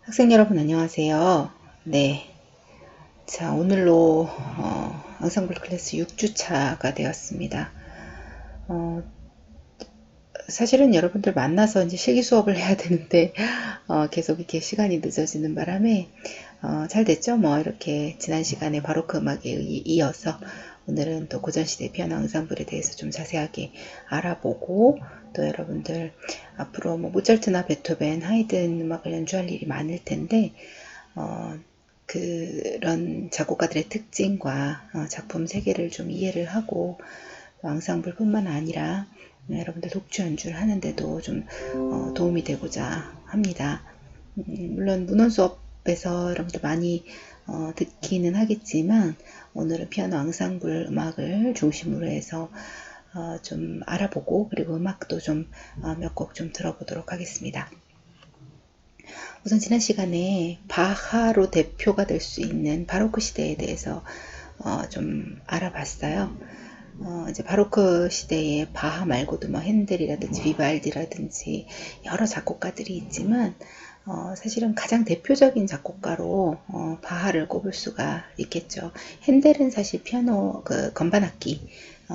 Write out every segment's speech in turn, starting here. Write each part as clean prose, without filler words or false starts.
학생 여러분 안녕하세요. 네. 자, 오늘로 앙상블 클래스 6주차가 되었습니다. 사실은 여러분들 만나서 이제 실기 수업을 해야 되는데 계속 이렇게 시간이 늦어지는 바람에 잘 됐죠? 뭐 이렇게 지난 시간에 바로크 음악에 이어서 오늘은 또 고전시대 피아노 앙상블에 대해서 좀 자세하게 알아보고, 또 여러분들 앞으로 뭐 모차르트나 베토벤, 하이든 음악을 연주할 일이 많을 텐데 그런 작곡가들의 특징과 작품 세계를 좀 이해를 하고, 앙상블뿐만 아니라 여러분들 독주 연주를 하는데도 좀 도움이 되고자 합니다. 물론 문헌 수업에서 여러분들 많이 듣기는 하겠지만, 오늘은 피아노 앙상블 음악을 중심으로 해서 좀 알아보고, 그리고 음악도 좀 몇 곡 좀 들어보도록 하겠습니다. 우선 지난 시간에 바하로 대표가 될 수 있는 바로크 시대에 대해서 좀 알아봤어요. 이제 바로크 시대에 바하 말고도 뭐 핸델이라든지 비발디라든지 여러 작곡가들이 있지만, 사실은 가장 대표적인 작곡가로 바하를 꼽을 수가 있겠죠. 핸델은 사실 피아노 그 건반악기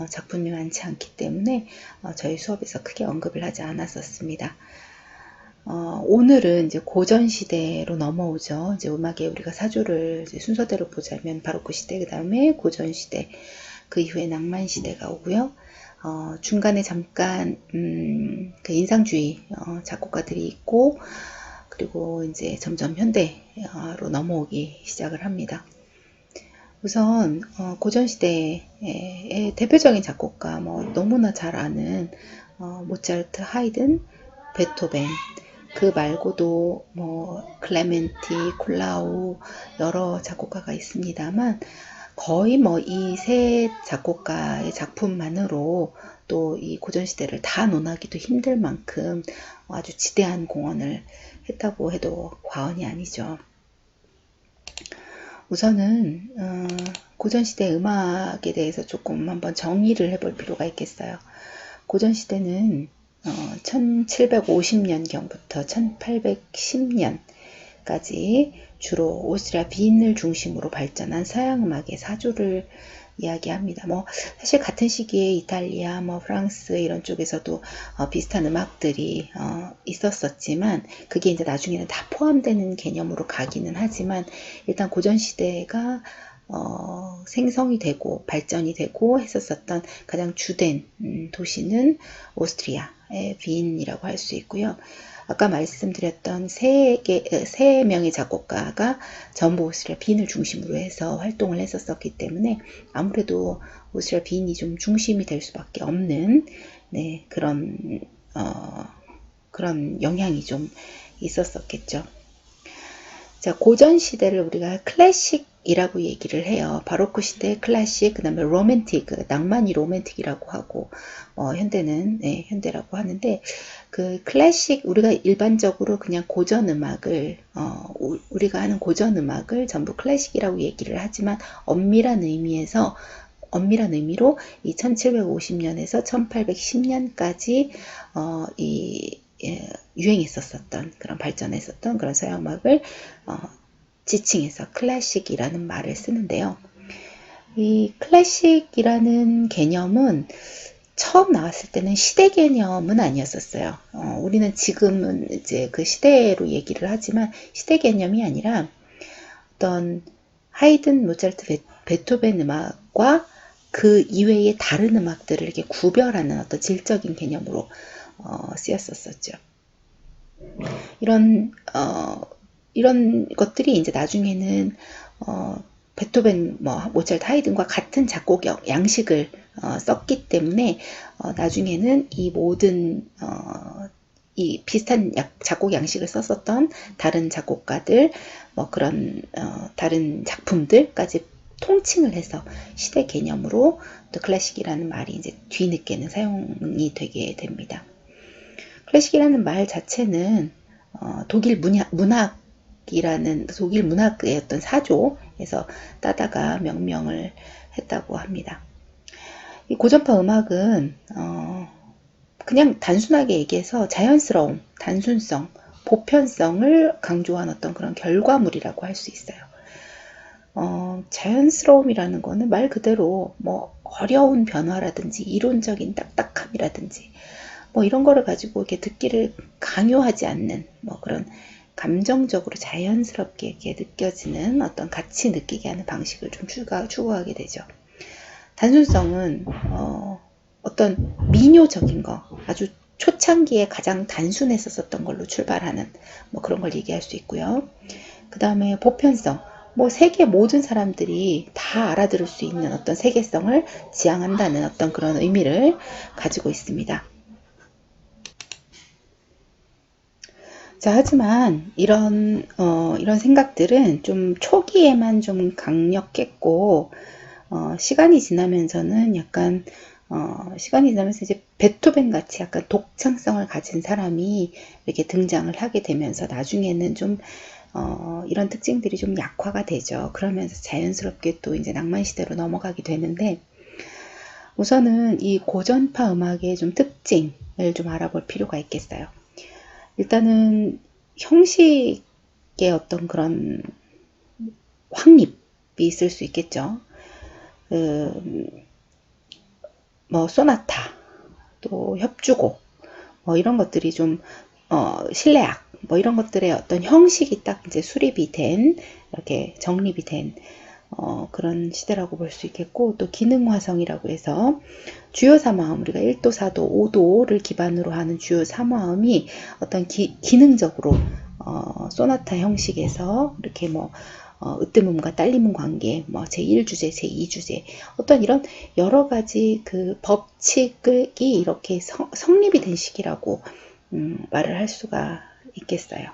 작품이 많지 않기 때문에 저희 수업에서 크게 언급을 하지 않았었습니다. 오늘은 이제 고전 시대로 넘어오죠. 이제 음악의 우리가 사조를 이제 순서대로 보자면 바로크 시대, 그 다음에 고전 시대, 그 이후에 낭만 시대가 오고요. 중간에 잠깐 그 인상주의 작곡가들이 있고, 그리고 이제 점점 현대로 넘어오기 시작을 합니다. 우선 고전 시대의 대표적인 작곡가, 뭐 너무나 잘 아는 모차르트, 하이든, 베토벤, 그 말고도 뭐 클레멘티, 콜라우 여러 작곡가가 있습니다만, 거의 뭐 이 세 작곡가의 작품만으로 또 이 고전시대를 다 논하기도 힘들 만큼 아주 지대한 공헌을 했다고 해도 과언이 아니죠. 우선은 고전시대 음악에 대해서 조금 한번 정의를 해볼 필요가 있겠어요. 고전시대는 1750년경부터 1810년까지 주로 오스트리아 빈을 중심으로 발전한 서양음악의 사조를 이야기합니다. 뭐 사실 같은 시기에 이탈리아, 뭐 프랑스 이런 쪽에서도 비슷한 음악들이 있었었지만, 그게 이제 나중에는 다 포함되는 개념으로 가기는 하지만, 일단 고전 시대가 생성이 되고 발전이 되고 했었었던 가장 주된 도시는 오스트리아의 빈이라고 할 수 있고요. 아까 말씀드렸던 세 명의 작곡가가 전부 오스트리아 빈을 중심으로 해서 활동을 했었기 때문에 아무래도 오스트리아 빈이 좀 중심이 될 수밖에 없는, 네, 그런 영향이 좀 있었었겠죠. 자, 고전 시대를 우리가 클래식이라고 얘기를 해요. 바로크 시대 클래식, 그다음에 로맨틱, 낭만이 로맨틱이라고 하고, 현대는 현대라고 하는데, 그 클래식, 우리가 일반적으로 그냥 고전 음악을 우리가 하는 고전 음악을 전부 클래식이라고 얘기를 하지만, 엄밀한 의미로 이 1750년에서 1810년까지 유행했었던, 그런 발전했었던 그런 서양음악을 지칭해서 클래식이라는 말을 쓰는데요. 이 클래식이라는 개념은 처음 나왔을 때는 시대 개념은 아니었었어요. 우리는 지금은 이제 그 시대로 얘기를 하지만, 시대 개념이 아니라 어떤 하이든, 모차르트, 베토벤 음악과 그 이외의 다른 음악들을 이렇게 구별하는 어떤 질적인 개념으로 쓰였었죠. 이런 것들이 이제 나중에는 베토벤, 모차르트, 하이든과 같은 작곡 양식을 썼기 때문에 나중에는 이 모든 이 비슷한 작곡 양식을 썼었던 다른 작곡가들, 그런 다른 작품들까지 통칭을 해서 시대 개념으로 또 클래식이라는 말이 이제 뒤늦게는 사용이 되게 됩니다. 클래식이라는 말 자체는 독일 문학이라는 독일 문학의 어떤 사조에서 따다가 명명을 했다고 합니다. 이 고전파 음악은 그냥 단순하게 얘기해서 자연스러움, 단순성, 보편성을 강조한 어떤 그런 결과물이라고 할 수 있어요. 자연스러움이라는 거는 말 그대로 뭐 어려운 변화라든지 이론적인 딱딱함이라든지 뭐 이런 거를 가지고 이렇게 듣기를 강요하지 않는 뭐 그런 감정적으로 자연스럽게 이렇게 느껴지는 어떤 가치 느끼게 하는 방식을 좀 추구하게 되죠. 단순성은 어떤 미묘적인 거, 아주 초창기에 가장 단순했었던 걸로 출발하는 뭐 그런 걸 얘기할 수 있고요. 그 다음에 보편성, 뭐 세계 모든 사람들이 다 알아들을 수 있는 어떤 세계성을 지향한다는 어떤 그런 의미를 가지고 있습니다. 자, 하지만 이런 생각들은 좀 초기에만 좀 강력했고, 시간이 지나면서는 약간, 시간이 지나면서 이제 베토벤 같이 약간 독창성을 가진 사람이 이렇게 등장을 하게 되면서 나중에는 좀, 이런 특징들이 좀 약화가 되죠. 그러면서 자연스럽게 또 이제 낭만 시대로 넘어가게 되는데, 우선은 이 고전파 음악의 좀 특징을 좀 알아볼 필요가 있겠어요. 일단은 형식의 어떤 그런 확립이 있을 수 있겠죠. 뭐 소나타, 또 협주곡, 뭐 이런 것들이 좀 실내악, 뭐 이런 것들의 어떤 형식이 딱 이제 수립이 된 이렇게 정립이 된 그런 시대라고 볼 수 있겠고, 또 기능화성이라고 해서 주요 사마음, 우리가 1도, 4도, 5도를 기반으로 하는 주요 사마음이 어떤 기능적으로 소나타 형식에서 이렇게 뭐 으뜸음과 딸림음 관계, 뭐 제1주제, 제2주제, 어떤 이런 여러 가지 그 법칙이 이렇게 성립이 된 시기라고 말을 할 수가 있겠어요.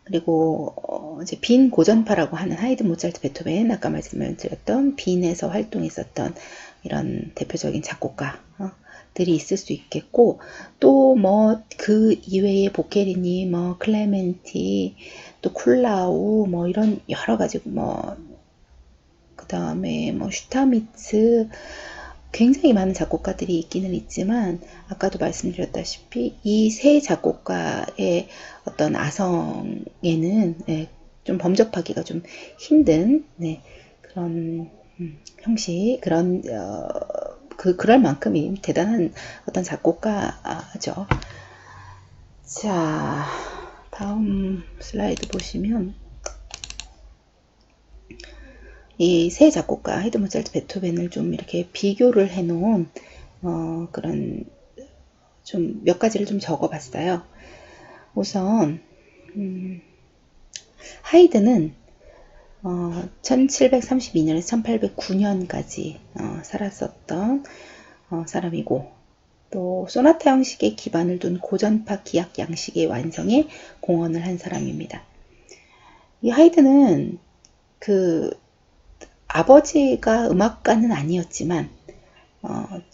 그리고 이제 빈 고전파라고 하는 하이든, 모차르트, 베토벤, 아까 말씀드렸던 빈에서 활동했었던 이런 대표적인 작곡가들이 있을 수 있겠고, 또 뭐 그 이외에 보케리니, 뭐 클레멘티, 또 쿨라우, 뭐 이런 여러 가지 뭐 그 다음에 뭐 슈타미츠, 굉장히 많은 작곡가들이 있기는 있지만 아까도 말씀드렸다시피 이 세 작곡가의 어떤 아성에는 좀 범접하기가 좀 힘든 그런 형식, 그럴 만큼 대단한 어떤 작곡가죠. 자, 다음 슬라이드 보시면 이 세 작곡가 하이든, 모차르트, 베토벤을 좀 이렇게 비교를 해놓은 그런 좀 몇 가지를 좀 적어봤어요. 우선 하이든은 1732년에서 1809년까지 살았었던 사람이고, 또 소나타 형식의 기반을 둔 고전파 기악 양식의 완성에 공헌을 한 사람입니다. 이 하이든은 그 아버지가 음악가는 아니었지만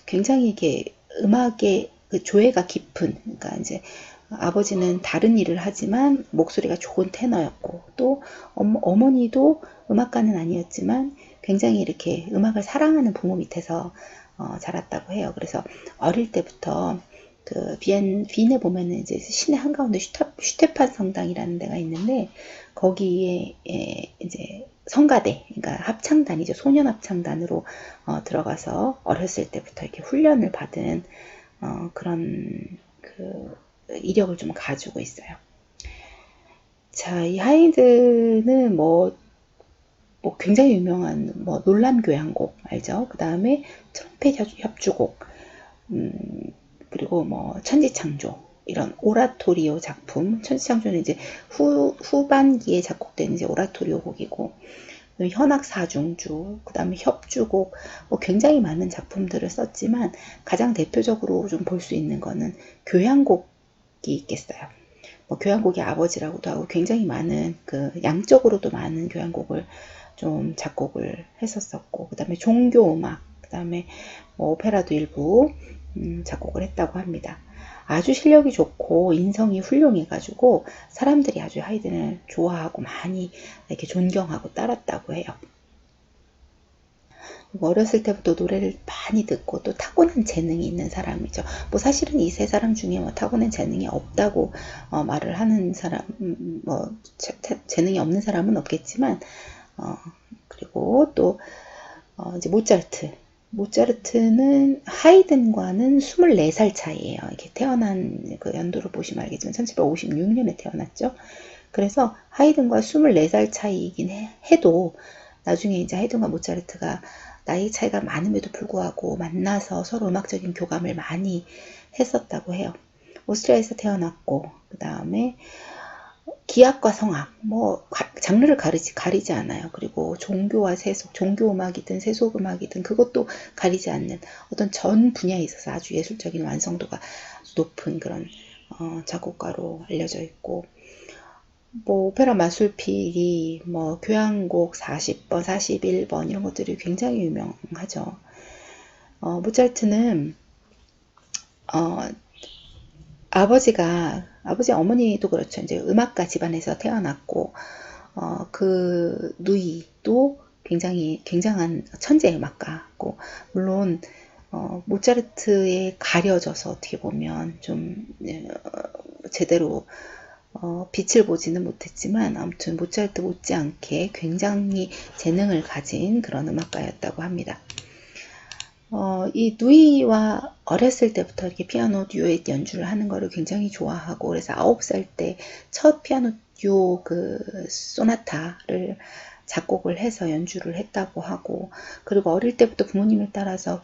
굉장히 이게 음악의 그 조예가 깊은, 그러니까 이제 아버지는 다른 일을 하지만 목소리가 좋은 테너였고, 또 어머니도 음악가는 아니었지만 굉장히 이렇게 음악을 사랑하는 부모 밑에서 자랐다고 해요. 그래서 어릴 때부터 그 빈에 보면은 이제 시내 한가운데 슈테판 성당이라는 데가 있는데, 거기에 이제 성가대, 그러니까 합창단이죠. 소년 합창단으로 들어가서 어렸을 때부터 이렇게 훈련을 받은 그런 그 이력을 좀 가지고 있어요. 자, 이 하이드는 뭐 굉장히 유명한 뭐 놀람 교향곡 알죠? 그 다음에 트럼펫 협주곡, 그리고 뭐 천지창조, 이런 오라토리오 작품. 천지창조는 이제 후반기에 작곡된 이제 오라토리오 곡이고, 현악사중주, 그 다음에 협주곡, 뭐 굉장히 많은 작품들을 썼지만 가장 대표적으로 좀 볼 수 있는 거는 교향곡이 있겠어요. 뭐 교향곡의 아버지라고도 하고, 굉장히 많은 그 양적으로도 많은 교향곡을 좀 작곡을 했었었고, 그 다음에 종교음악, 그 다음에 뭐 오페라도 일부 작곡을 했다고 합니다. 아주 실력이 좋고 인성이 훌륭해가지고 사람들이 아주 하이든을 좋아하고 많이 이렇게 존경하고 따랐다고 해요. 어렸을 때부터 노래를 많이 듣고 또 타고난 재능이 있는 사람이죠. 뭐 사실은 이 세 사람 중에 뭐 타고난 재능이 없다고 말을 하는 사람, 뭐 재능이 없는 사람은 없겠지만, 그리고 또 이제 모차르트는 하이든과는 24살 차이예요. 이렇게 태어난 그 연도를 보시면 알겠지만 1756년에 태어났죠. 그래서 하이든과 24살 차이이긴 해도 나중에 이제 하이든과 모차르트가 나이 차이가 많음에도 불구하고 만나서 서로 음악적인 교감을 많이 했었다고 해요. 오스트리아에서 태어났고, 그 다음에 기악과 성악, 뭐 장르를 가리지 않아요. 그리고 종교와 세속, 종교 음악이든 세속 음악이든 그것도 가리지 않는 어떤 전 분야에 있어서 아주 예술적인 완성도가 높은 그런 작곡가로 알려져 있고, 뭐 오페라 마술피리, 뭐 교향곡 40번, 41번 이런 것들이 굉장히 유명하죠. 모차르트는 아버지 어머니도 그렇죠. 이제 음악가 집안에서 태어났고, 그 누이도 굉장히 굉장한 천재 음악가고, 물론 모차르트에 가려져서 어떻게 보면 좀 제대로 빛을 보지는 못했지만 아무튼 모차르트 못지않게 굉장히 재능을 가진 그런 음악가였다고 합니다. 이 누이와 어렸을 때부터 이렇게 피아노 듀엣 연주를 하는 거를 굉장히 좋아하고, 그래서 9살 때 첫 피아노 듀오 그 소나타를 작곡을 해서 연주를 했다고 하고, 그리고 어릴 때부터 부모님을 따라서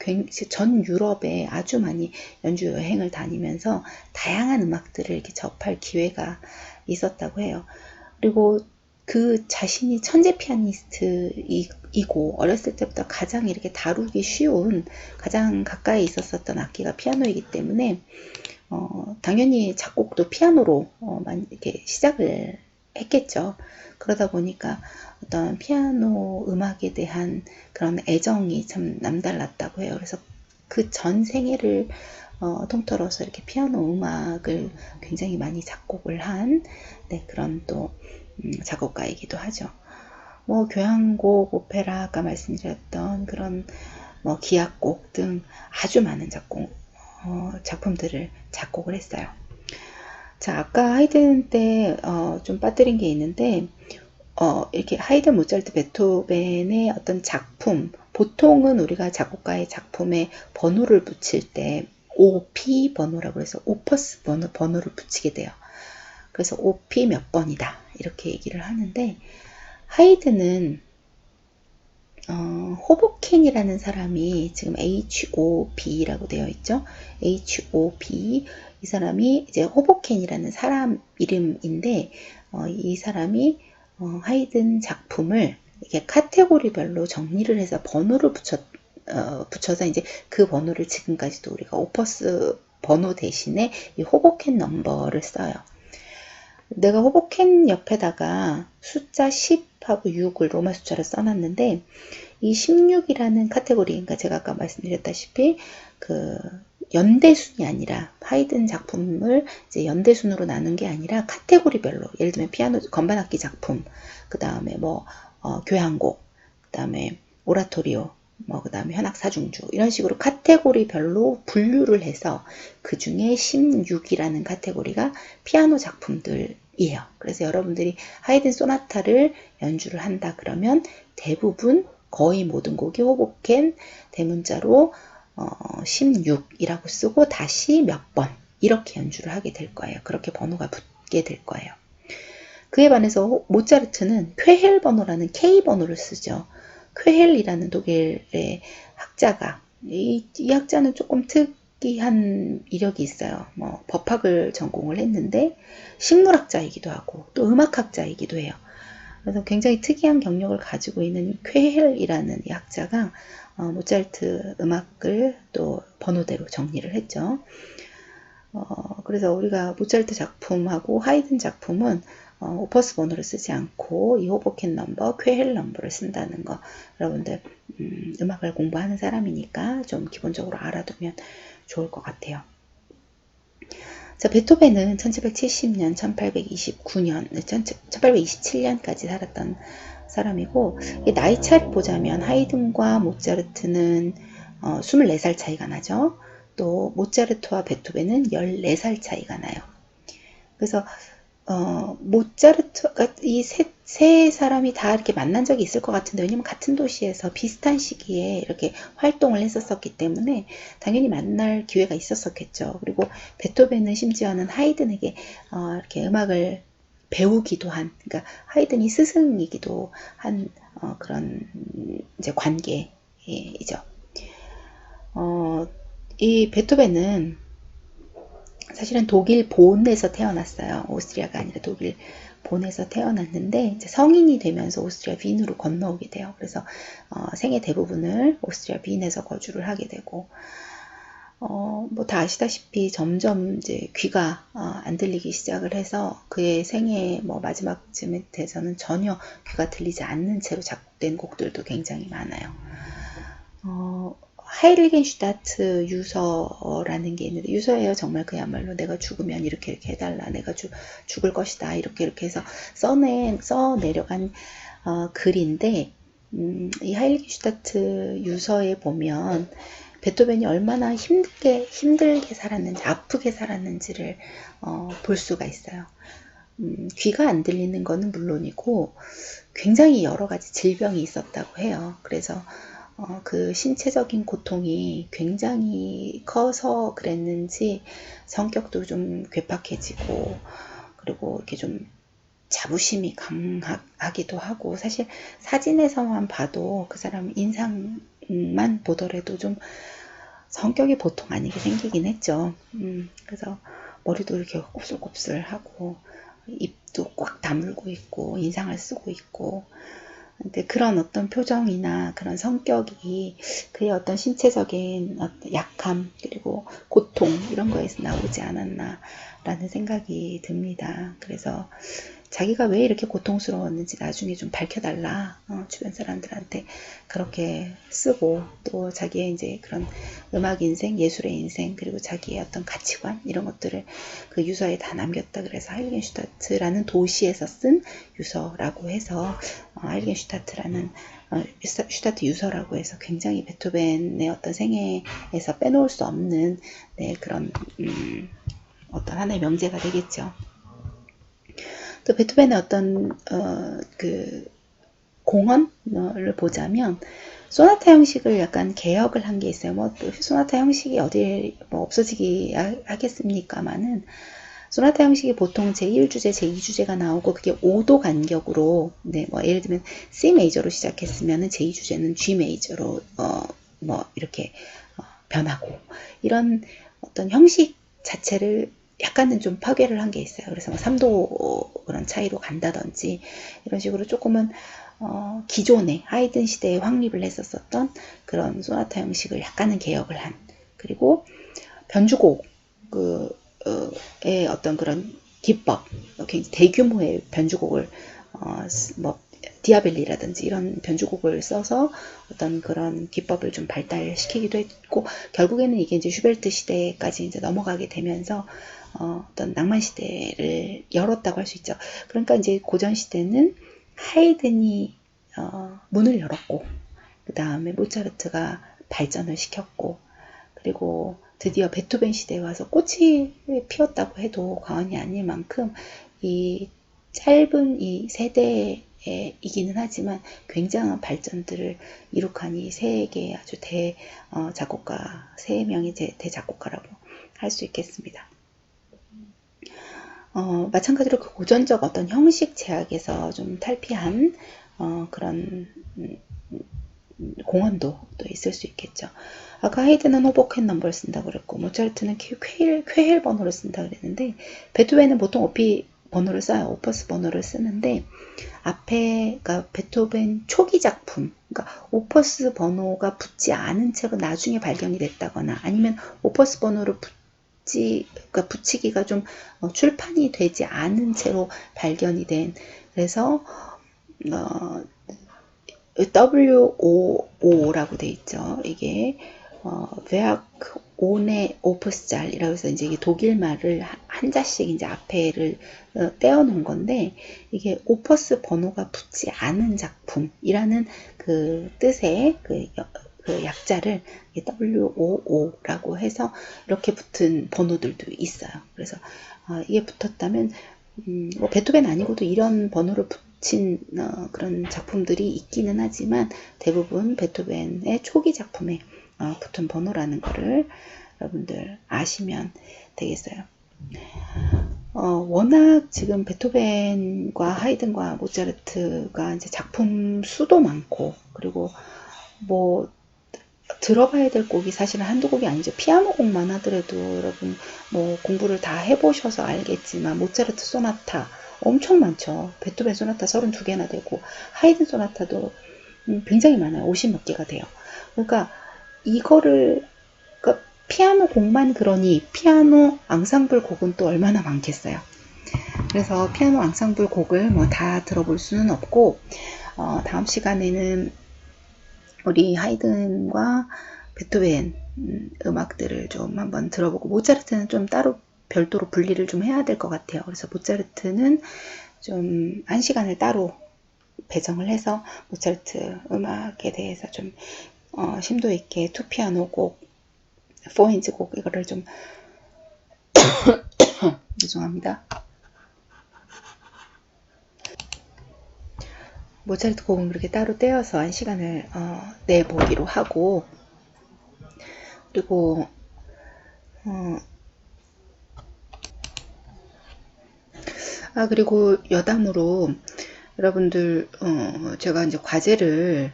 전 유럽에 아주 많이 연주 여행을 다니면서 다양한 음악들을 이렇게 접할 기회가 있었다고 해요. 그리고 그 자신이 천재 피아니스트이고 어렸을 때부터 가장 이렇게 다루기 쉬운, 가장 가까이 있었던 악기가 피아노이기 때문에 당연히 작곡도 피아노로 이렇게 시작을 했겠죠. 그러다 보니까 어떤 피아노 음악에 대한 그런 애정이 참 남달랐다고 해요. 그래서 그 전 생애를 통틀어서 이렇게 피아노 음악을 굉장히 많이 작곡을 한 그런 또 작곡가이기도 하죠. 뭐 교향곡, 오페라, 아까 말씀드렸던 그런 뭐 기악곡 등 아주 많은 작품들을 작곡을 했어요. 자, 아까 하이든 때 좀 빠뜨린 게 있는데, 이렇게 하이든, 모차르트, 베토벤의 어떤 작품, 보통은 우리가 작곡가의 작품에 번호를 붙일 때 OP 번호라고 해서 오퍼스 번호를 붙이게 돼요. 그래서 OP 몇 번이다 이렇게 얘기를 하는데, 하이든은 호보켄이라는 사람이 지금 HOB라고 되어 있죠. HOB, 이 사람이 이제 호보켄이라는 사람 이름인데, 이 사람이 하이든 작품을 이렇게 카테고리별로 정리를 해서 번호를 붙여서 이제 그 번호를 지금까지도 우리가 오퍼스 번호 대신에 이 호보켄 넘버를 써요. 내가 호보켄 옆에다가 숫자 10하고 6을 로마 숫자를 써놨는데, 이 16이라는 카테고리, 그러니까 제가 아까 말씀드렸다시피 그 연대순이 아니라, 하이든 작품을 이제 연대순으로 나눈 게 아니라 카테고리별로, 예를 들면 피아노 건반악기 작품, 그 다음에 뭐 교향곡, 그 다음에 오라토리오, 뭐 그 다음에 현악사중주, 이런 식으로 카테고리별로 분류를 해서 그 중에 16이라는 카테고리가 피아노 작품들이에요. 그래서 여러분들이 하이든 소나타를 연주를 한다 그러면 대부분, 거의 모든 곡이 호보켄 대문자로 16이라고 쓰고 다시 몇 번 이렇게 연주를 하게 될 거예요. 그렇게 번호가 붙게 될 거예요. 그에 반해서 모차르트는 쾌헬 번호라는 K 번호를 쓰죠. 쾌헬이라는 독일의 학자가, 이 학자는 조금 특이한 이력이 있어요. 뭐 법학을 전공을 했는데 식물학자이기도 하고 또 음악학자이기도 해요. 그래서 굉장히 특이한 경력을 가지고 있는 쾌헬이라는 이 학자가 모차르트 음악을 또 번호대로 정리를 했죠. 그래서 우리가 모차르트 작품하고 하이든 작품은 오퍼스 번호를 쓰지 않고 이 호보켄 넘버, 쾌헬 넘버를 쓴다는 거, 여러분들 음악을 공부하는 사람이니까 좀 기본적으로 알아두면 좋을 것 같아요. 자, 베토벤은 1770년, 1829년, 1827년까지 살았던 사람이고, 나이 차를 보자면 하이든과 모차르트는 24살 차이가 나죠. 또 모차르트와 베토벤은 14살 차이가 나요. 그래서 모차르트가 이 세 사람이 다 이렇게 만난 적이 있을 것 같은데, 왜냐면 같은 도시에서 비슷한 시기에 이렇게 활동을 했었기 때문에 당연히 만날 기회가 있었겠죠. 그리고 베토벤은 심지어는 하이든에게 이렇게 음악을 배우기도 한, 그러니까 하이든이 스승이기도 한 그런 이제 관계이죠. 이 베토벤은 사실은 독일 본에서 태어났어요. 오스트리아가 아니라 독일 본에서 태어났는데 이제 성인이 되면서 오스트리아 빈으로 건너오게 돼요. 그래서 생애 대부분을 오스트리아 빈에서 거주를 하게 되고 뭐 다 아시다시피 점점 이제 귀가 안 들리기 시작을 해서 그의 생애 뭐 마지막쯤에 돼서는 전혀 귀가 들리지 않는 채로 작곡된 곡들도 굉장히 많아요. 하일리겐슈타트 유서라는 게 있는데, 유서예요. 정말 그야말로 내가 죽으면 이렇게 해달라, 내가 죽을 것이다, 이렇게 해서 써내려간 글인데, 이 하일리겐슈타트 유서에 보면 베토벤이 얼마나 힘들게 살았는지, 아프게 살았는지를 볼 수가 있어요. 귀가 안 들리는 거는 물론이고 굉장히 여러 가지 질병이 있었다고 해요. 그래서 그 신체적인 고통이 굉장히 커서 그랬는지 성격도 좀 괴팍해지고, 그리고 이렇게 좀 자부심이 강하기도 하고, 사실 사진에서만 봐도 그 사람 인상만 보더라도 좀 성격이 보통 아니게 생기긴 했죠. 그래서 머리도 이렇게 곱슬곱슬하고 입도 꽉 다물고 있고 인상을 쓰고 있고, 근데 그런 어떤 표정이나 그런 성격이 그의 어떤 신체적인 어떤 약함 그리고 고통 이런 거에서 나오지 않았나라는 생각이 듭니다. 그래서 자기가 왜 이렇게 고통스러웠는지 나중에 좀 밝혀달라, 주변 사람들한테 그렇게 쓰고, 또 자기의 이제 그런 음악 인생, 예술의 인생, 그리고 자기의 어떤 가치관 이런 것들을 그 유서에 다 남겼다. 그래서 하일겐슈타트라는 도시에서 쓴 유서라고 해서 하일겐슈타트라는 슈타트 유서라고 해서 굉장히 베토벤의 어떤 생애에서 빼놓을 수 없는 그런 어떤 하나의 명제가 되겠죠. 또 베토벤의 어떤 그 공헌을 보자면 소나타 형식을 약간 개혁을 한 게 있어요. 뭐 또 소나타 형식이 어디에 뭐 없어지기 하겠습니까마는, 소나타 형식이 보통 제1주제, 제2주제가 나오고 그게 5도 간격으로, 뭐 예를 들면 C 메이저로 시작했으면 제2주제는 G 메이저로 뭐 이렇게 변하고, 이런 어떤 형식 자체를 약간은 좀 파괴를 한 게 있어요. 그래서 뭐 3도 그런 차이로 간다든지 이런 식으로 조금은 기존의 하이든 시대에 확립을 했었던 그런 소나타 형식을 약간은 개혁을 한, 그리고 변주곡의 어떤 그런 기법, 굉장히 대규모의 변주곡을 뭐 디아벨리라든지 이런 변주곡을 써서 어떤 그런 기법을 좀 발달시키기도 했고, 결국에는 이게 이제 슈베르트 시대까지 이제 넘어가게 되면서 어떤 낭만 시대를 열었다고 할 수 있죠. 그러니까 이제 고전 시대는 하이든이 문을 열었고, 그 다음에 모차르트가 발전을 시켰고, 그리고 드디어 베토벤 시대에 와서 꽃이 피었다고 해도 과언이 아닐 만큼 이 짧은 이 세대이기는 하지만 굉장한 발전들을 이룩한 이 세 개의 아주 작곡가, 세 명의 대작곡가라고 할 수 있겠습니다. 마찬가지로 그 고전적 어떤 형식 제약에서 좀 탈피한 그런 공헌도 또 있을 수 있겠죠. 아까 하이든은 호보켄 넘버를 쓴다고 그랬고, 모차르트는 쾌헬 번호를 쓴다고 그랬는데, 베토벤은 보통 오피 번호를 써요. 오퍼스 번호를 쓰는데, 앞에, 그러니까 베토벤 초기 작품, 그러니까 오퍼스 번호가 붙지 않은 채로 나중에 발견이 됐다거나, 아니면 오퍼스 번호를 그러니까 붙이기가 좀 출판이 되지 않은 채로 발견이 된, 그래서 WOO라고 돼 있죠. 이게 Werk 오네 오프스잘이라고 해서 이제 이게 독일 말을 한자씩 이제 앞에를 떼어 놓은 건데, 이게 오퍼스 번호가 붙지 않은 작품이라는 그 뜻의 그 약자를 WOO라고 해서 이렇게 붙은 번호들도 있어요. 그래서 이게 붙었다면 뭐 베토벤 아니고도 이런 번호를 붙인 그런 작품들이 있기는 하지만 대부분 베토벤의 초기 작품에 붙은 번호라는 거를 여러분들 아시면 되겠어요. 워낙 지금 베토벤과 하이든과 모차르트가 이제 작품 수도 많고, 그리고 뭐 들어봐야 될 곡이 사실은 한두 곡이 아니죠. 피아노 곡만 하더라도 여러분 뭐 공부를 다 해보셔서 알겠지만 모차르트 소나타 엄청 많죠. 베토벤 소나타 32개나 되고 하이든 소나타도 굉장히 많아요. 50몇 개가 돼요. 그러니까 이거를 그러니까 피아노 곡만 그러니 피아노 앙상블 곡은 또 얼마나 많겠어요. 그래서 피아노 앙상블 곡을 뭐 다 들어볼 수는 없고, 다음 시간에는 우리 하이든과 베토벤 음악들을 좀 한번 들어보고, 모차르트는 좀 따로 별도로 분리를 좀 해야 될 것 같아요. 그래서 모차르트는 좀 한 시간을 따로 배정을 해서 모차르트 음악에 대해서 좀 심도 있게 투피아노 곡, 포인즈 곡 이거를 좀 죄송합니다. 모차르트 곡은 그렇게 따로 떼어서 한 시간을 내보기로 하고, 그리고 그리고 여담으로 여러분들 제가 이제 과제를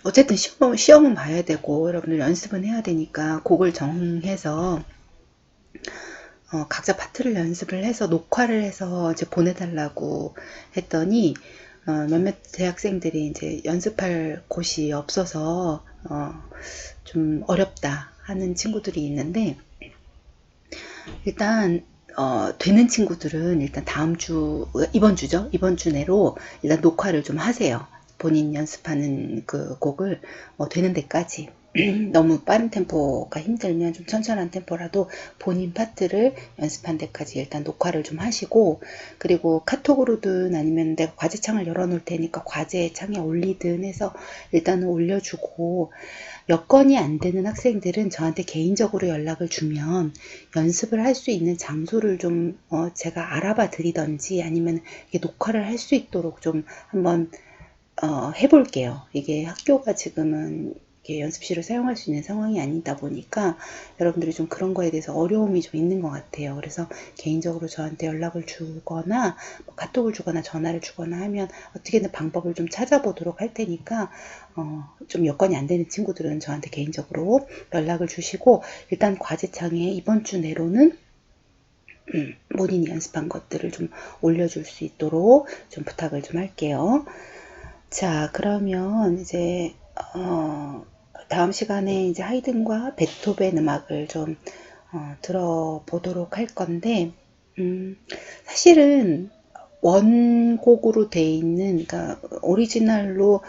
어쨌든 시험은 봐야 되고 여러분들 연습은 해야 되니까 곡을 정해서 각자 파트를 연습을 해서 녹화를 해서 이제 보내달라고 했더니 몇몇 대학생들이 이제 연습할 곳이 없어서 좀 어렵다 하는 친구들이 있는데, 일단 되는 친구들은 일단 이번 주죠. 이번 주 내로 일단 녹화를 좀 하세요. 본인 연습하는 그 곡을 되는 데까지. 너무 빠른 템포가 힘들면 좀 천천한 템포라도 본인 파트를 연습한 데까지 일단 녹화를 좀 하시고, 그리고 카톡으로든 아니면 내가 과제창을 열어놓을 테니까 과제창에 올리든 해서 일단은 올려주고, 여건이 안 되는 학생들은 저한테 개인적으로 연락을 주면 연습을 할 수 있는 장소를 좀 제가 알아봐 드리던지 아니면 이게 녹화를 할 수 있도록 좀 한번 해볼게요. 이게 학교가 지금은 이게 연습실을 사용할 수 있는 상황이 아니다 보니까 여러분들이 좀 그런 거에 대해서 어려움이 좀 있는 것 같아요. 그래서 개인적으로 저한테 연락을 주거나 카톡을 주거나 전화를 주거나 하면 어떻게든 방법을 좀 찾아보도록 할 테니까 좀 여건이 안 되는 친구들은 저한테 개인적으로 연락을 주시고, 일단 과제창에 이번 주 내로는 본인이 연습한 것들을 좀 올려줄 수 있도록 좀 부탁을 좀 할게요. 자, 그러면 이제 다음 시간에 이제 하이든과 베토벤 음악을 좀 들어보도록 할 건데, 사실은 원곡으로 되어 있는, 그러니까 오리지널로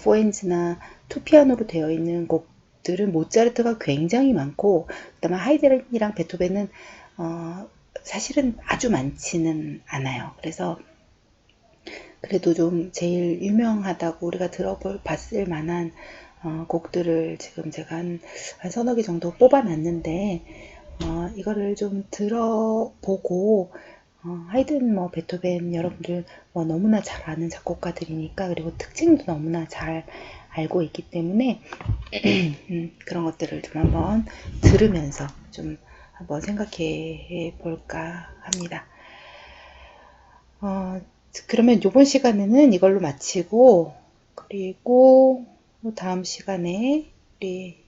포엔즈나 투피아노로 되어 있는 곡들은 모차르트가 굉장히 많고, 그다음에 하이든이랑 베토벤은 사실은 아주 많지는 않아요. 그래서 그래도 좀 제일 유명하다고 우리가 봤을 만한 곡들을 지금 제가 한 서너 개 정도 뽑아놨는데, 이거를 좀 들어보고, 하이든 뭐 베토벤 여러분들 뭐 너무나 잘 아는 작곡가들이니까, 그리고 특징도 너무나 잘 알고 있기 때문에 그런 것들을 좀 한번 들으면서 좀 한번 생각해 볼까 합니다. 그러면 이번 시간에는 이걸로 마치고, 그리고 다음 시간에 우리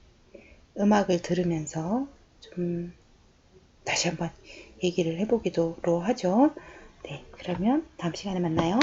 음악을 들으면서 좀 다시 한번 얘기를 해보기로 하죠. 네, 그러면 다음 시간에 만나요.